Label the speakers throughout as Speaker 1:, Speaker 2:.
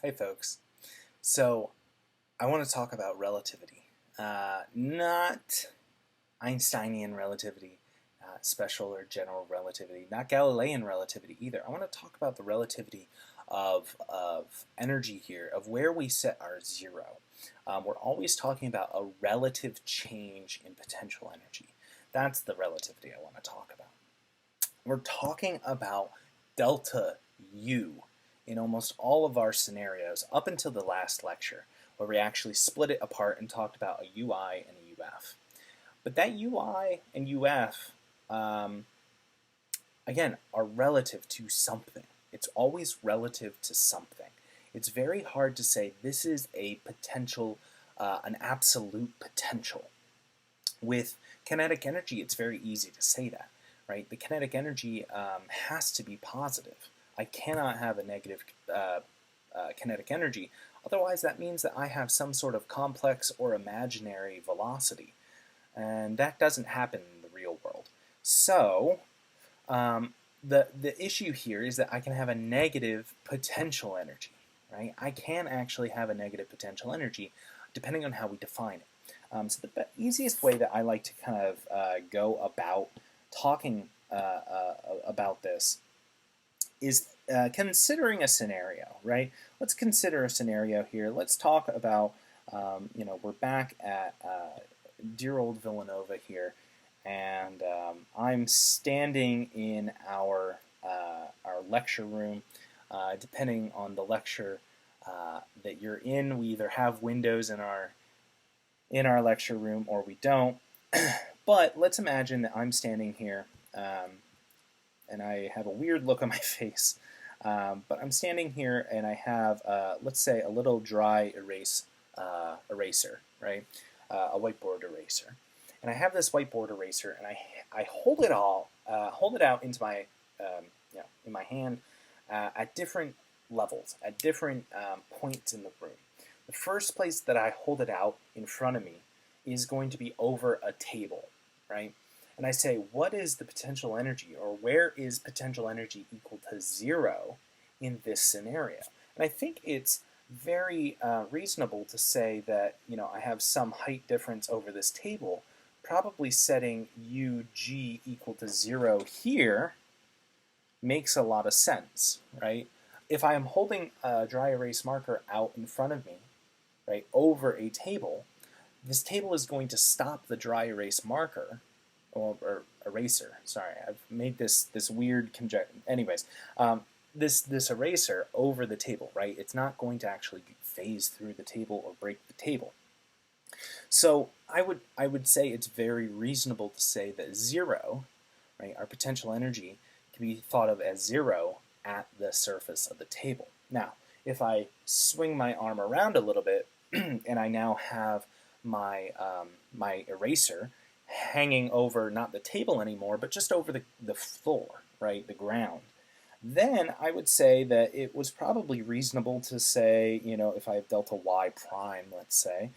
Speaker 1: Hey folks, so I want to talk about relativity, not Einsteinian relativity, special or general relativity, not Galilean relativity either. I want to talk about the relativity of energy here, of where we set our zero. We're always talking about a relative change in potential energy. That's the relativity I want to talk about. We're talking about delta U in almost all of our scenarios up until the last lecture, where we actually split it apart and talked about a UI and a UF. But that UI and UF, again, are relative to something. It's always relative to something. It's very hard to say this is a potential, an absolute potential. With kinetic energy, it's very easy to say that, right? The kinetic energy has to be positive. I cannot have a negative kinetic energy. Otherwise, that means that I have some sort of complex or imaginary velocity. And that doesn't happen in the real world. So, the issue here is that I can have a negative potential energy, right? I can actually have a negative potential energy depending on how we define it. So the easiest way that I like to kind of go about talking about this is considering a scenario, right? Let's consider a scenario here. Let's talk about, we're back at dear old Villanova here, and I'm standing in our lecture room. Depending on the lecture that you're in, we either have windows in our lecture room or we don't. But let's imagine that I'm standing here and I have a weird look on my face. But I'm standing here and I have, let's say, a little dry eraser, right? A whiteboard eraser. And I have this whiteboard eraser and I hold it out into my, in my hand at different levels, at different points in the room. The first place that I hold it out in front of me is going to be over a table, right? And I say, what is the potential energy, or where is potential energy equal to zero in this scenario? And I think it's very reasonable to say that, I have some height difference over this table, probably setting UG equal to zero here makes a lot of sense, right? If I am holding a dry erase marker out in front of me, right, over a table, this table is going to stop the dry erase marker, or eraser. Sorry, I've made this weird conjecture. Anyways, this eraser over the table, right? It's not going to actually phase through the table or break the table. So I would say it's very reasonable to say that zero, right, our potential energy can be thought of as zero at the surface of the table. Now, if I swing my arm around a little bit, and I now have my my eraser hanging over not the table anymore, but just over the floor, right, the ground, then I would say that it was probably reasonable to say, if I have delta y prime, let's say,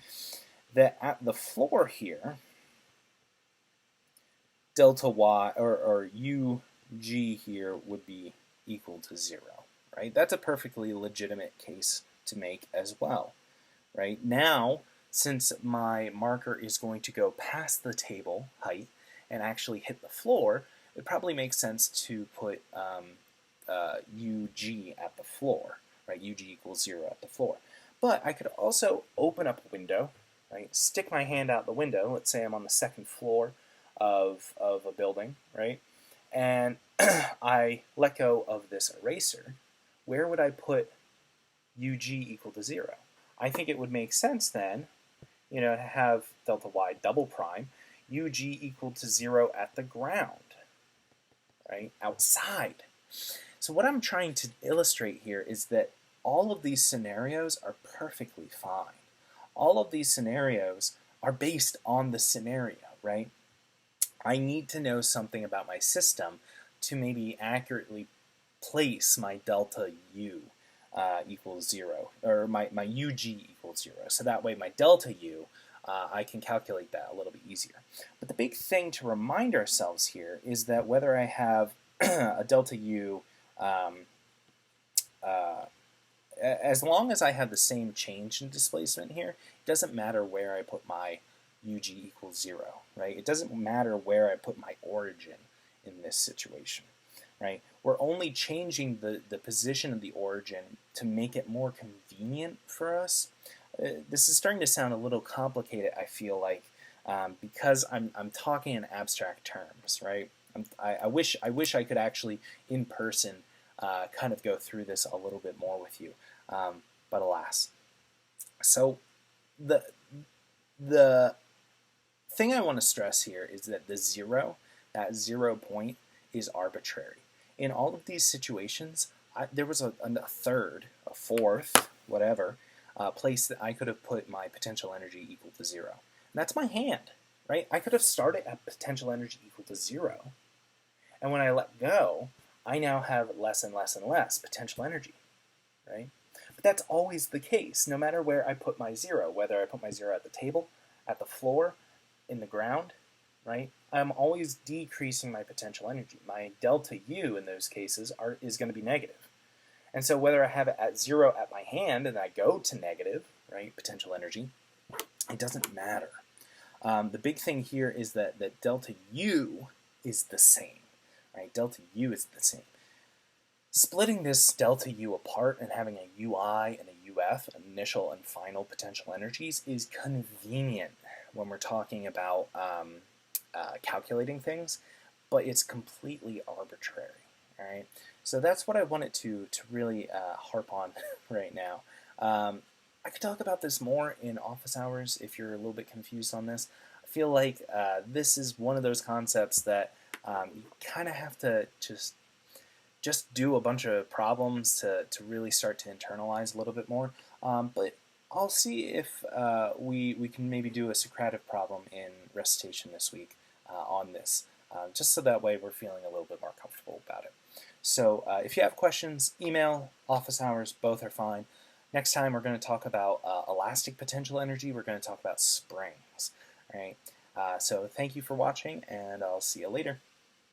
Speaker 1: that at the floor here, delta y or ug here would be equal to zero, right? That's a perfectly legitimate case to make as well, right? Now, since my marker is going to go past the table height and actually hit the floor, it probably makes sense to put UG at the floor, right? UG equals 0 at the floor. But I could also open up a window, right? Stick my hand out the window. Let's say I'm on the second floor of a building, right? And I let go of this eraser. Where would I put UG equal to 0? I think it would make sense then, to have delta y double prime, UG equal to 0 at the ground, right, outside. So what I'm trying to illustrate here is that all of these scenarios are perfectly fine. All of these scenarios are based on the scenario, right? I need to know something about my system to maybe accurately place my delta U equals 0, or my UG equals 0. So that way my delta U, I can calculate that a little bit easier. But the big thing to remind ourselves here is that whether I have a delta U as long as I have the same change in displacement here, it doesn't matter where I put my UG equals 0, right? It doesn't matter where I put my origin in this situation, right? We're only changing the position of the origin to make it more convenient for us. This is starting to sound a little complicated, I feel like, because I'm talking in abstract terms, right? I wish I could actually, in person, kind of go through this a little bit more with you, but alas. So the thing I want to stress here is that that 0 point, is arbitrary. In all of these situations, there was a third, a fourth, whatever, place that I could have put my potential energy equal to 0. And that's my hand, right? I could have started at potential energy equal to 0, and when I let go, I now have less and less and less potential energy, right? But that's always the case, no matter where I put my 0, whether I put my 0 at the table, at the floor, in the ground, right? I'm always decreasing my potential energy. My delta U in those cases is going to be negative. And so whether I have it at 0 at my hand and I go to negative, right, potential energy, it doesn't matter. The big thing here is that delta U is the same, right? Delta U is the same. Splitting this delta U apart and having a UI and a UF, initial and final potential energies, is convenient when we're talking about calculating things, but it's completely arbitrary. All right, so that's what I wanted to really harp on right now. I could talk about this more in office hours if you're a little bit confused on this. I feel like this is one of those concepts that you kind of have to just do a bunch of problems to really start to internalize a little bit more. But I'll see if we can maybe do a Socratic problem in recitation this week on this, just so that way we're feeling a little bit more comfortable about it. So if you have questions, email, office hours, both are fine. Next time we're going to talk about elastic potential energy. We're going to talk about springs. All right. So thank you for watching, and I'll see you later.